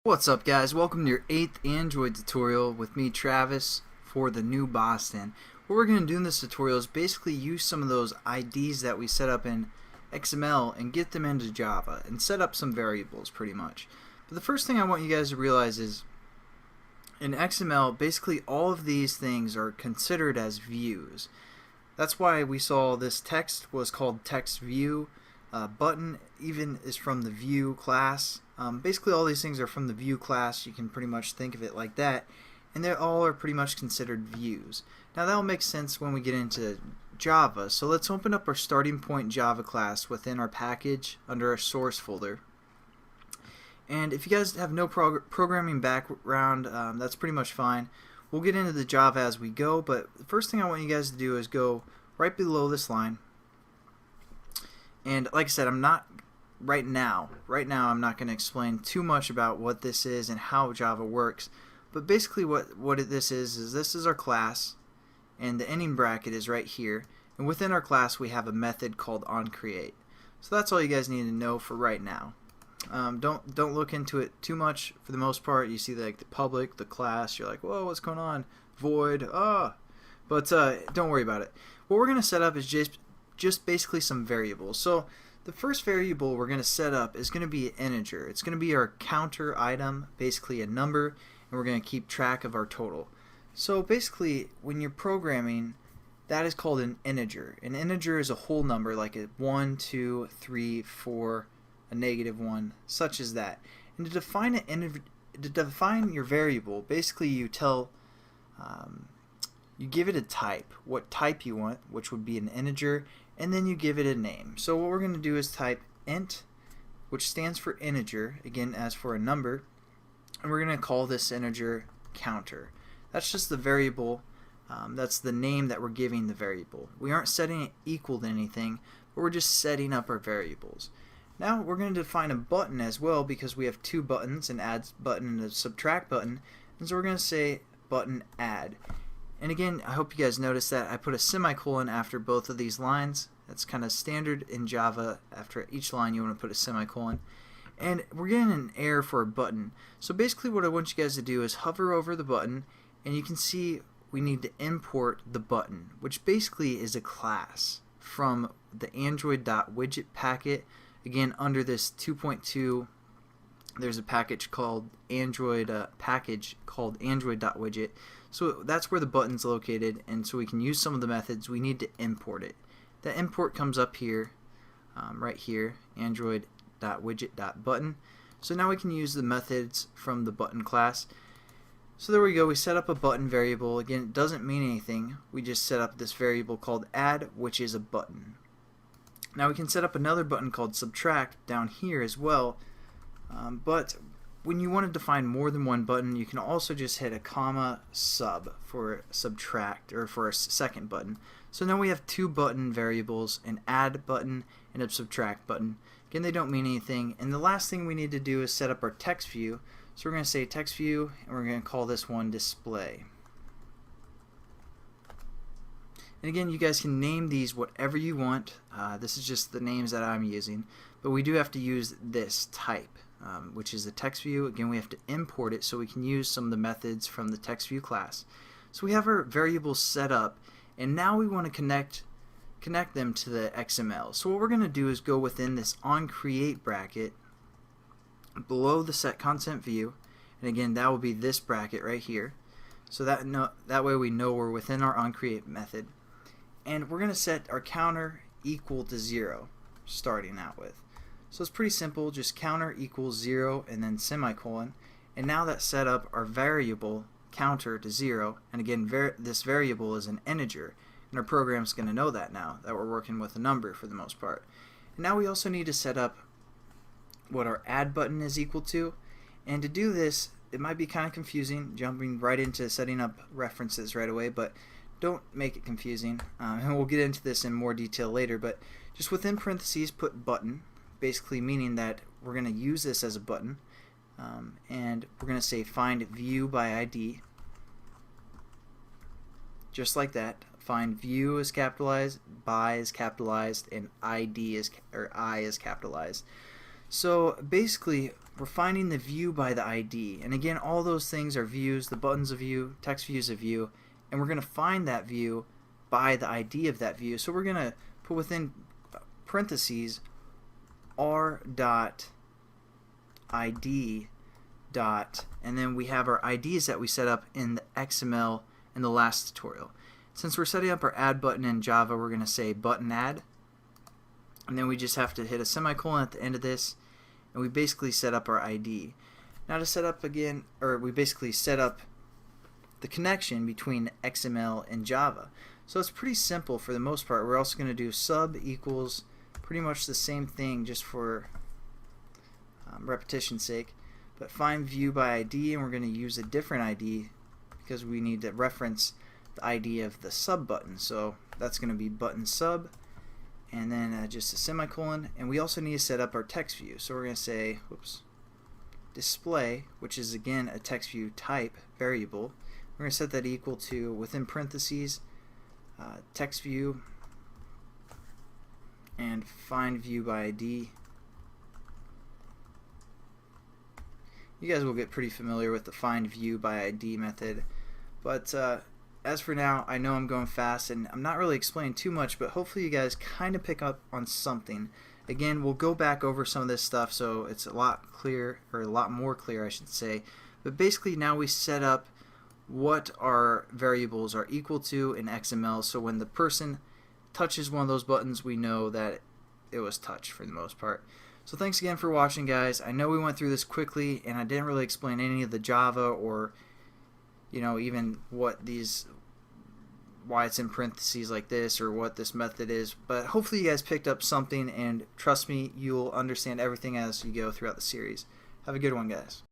What's up, guys? Welcome to your 8th Android tutorial with me, Travis, for the new Boston. What we're going to do in this tutorial is basically use some of those IDs that we set up in XML and get them into Java and set up some variables pretty much. But the first thing I want you guys to realize is in XML, basically all of these things are considered as views. That's why we saw this text was called text view. Button even is from the view class. Basically all these things are from the view class. You can pretty much think of it like that, and they all are pretty much considered views. Now that'll make sense when we get into Java. So let's open up our starting point Java class within our package under our source folder. And if you guys have no programming background, that's pretty much fine. We'll get into the Java as we go, but the first thing I want you guys to do is go right below this line. And like I said, I'm not right now I'm not going to explain too much about what this is and how Java works, but basically what this is this is our class, and the ending bracket is right here, and within our class we have a method called onCreate. So that's all you guys need to know for right now. Don't look into it too much. For the most part, you see like the public, the class, you're like, whoa, what's going on? Void, but don't worry about it. What we're going to set up is just basically some variables. So the first variable we're going to set up is going to be an integer. It's going to be our counter item, basically a number, and we're going to keep track of our total. So basically when you're programming, that is called an integer. An integer is a whole number, like a 1, 2, 3, 4, a -1, such as that. And to define your variable, basically you tell you give it a type, what type you want, which would be an integer, and then you give it a name. So what we're going to do is type int, which stands for integer, again as for a number, and we're going to call this integer counter. That's just the variable, that's the name that we're giving the variable. We aren't setting it equal to anything, but we're just setting up our variables. Now we're going to define a button as well, because we have two buttons, an add button and a subtract button, and so we're going to say button add. And again, I hope you guys noticed that I put a semicolon after both of these lines. That's kind of standard in Java. After each line you want to put a semicolon. And we're getting an error for a button. So basically what I want you guys to do is hover over the button, and you can see we need to import the button, which basically is a class from the Android.widget packet. Again, under this 2.2 there's a package called Android.widget. So that's where the button's located, and so we can use some of the methods. We need to import it. That import comes up here, right here, Android.widget.button. So now we can use the methods from the button class. So there we go. We set up a button variable. Again, it doesn't mean anything. We just set up this variable called add, which is a button. Now we can set up another button called subtract down here as well. But when you want to define more than one button, you can also just hit a comma sub for subtract, or for a second button. So now we have two button variables, an add button and a subtract button. Again, they don't mean anything. And the last thing we need to do is set up our text view. So we're going to say text view, and we're going to call this one display. And again, you guys can name these whatever you want. This is just the names that I'm using, but we do have to use this type, which is the text view. Again, we have to import it so we can use some of the methods from the text view class. So we have our variables set up, and now we want to connect them to the XML. So what we're going to do is go within this onCreate bracket below the set content view, and again that will be this bracket right here. So that way we know we're within our onCreate method. And we're going to set our counter equal to 0, starting out with. So it's pretty simple, just counter equals 0 and then semicolon. And now that's set up our variable counter to 0. And again, this variable is an integer. And our program's going to know that now, that we're working with a number for the most part. And now we also need to set up what our add button is equal to. And to do this, it might be kind of confusing, jumping right into setting up references right away, but don't make it confusing, and we'll get into this in more detail later. But just within parentheses put button, basically meaning that we're going to use this as a button, and we're going to say find view by ID, just like that. Find view is capitalized, by is capitalized, and ID is I is capitalized. So basically we're finding the view by the ID. And again, all those things are views, the button's a view, text view is a view, and we're going to find that view by the ID of that view. So we're going to put within parentheses r dot ID dot, and then we have our IDs that we set up in the XML in the last tutorial. Since we're setting up our add button in Java, we're going to say button add, and then we just have to hit a semicolon at the end of this, and we basically set up our ID. Now to set up again, or we basically set up the connection between XML and Java. So it's pretty simple for the most part. We're also going to do sub equals pretty much the same thing, just for repetition's sake, but find view by ID, and we're going to use a different ID because we need to reference the ID of the sub button. So that's going to be button sub, and then just a semicolon, and we also need to set up our text view. So we're going to say, whoops, display, which is again a text view type variable. We're going to set that equal to, within parentheses, text view, and find view by ID. You guys will get pretty familiar with the find view by ID method, but as for now, I know I'm going fast and I'm not really explaining too much, but hopefully you guys kind of pick up on something. Again, we'll go back over some of this stuff so it's a lot clear, or a lot more clear I should say, but basically now we set up what our variables are equal to in XML, so when the person touches one of those buttons, we know that it was touched for the most part. So thanks again for watching, guys. I know we went through this quickly and I didn't really explain any of the Java, or even what these, why it's in parentheses like this, or what this method is, but hopefully you guys picked up something, and trust me, you'll understand everything as you go throughout the series. Have a good one, guys.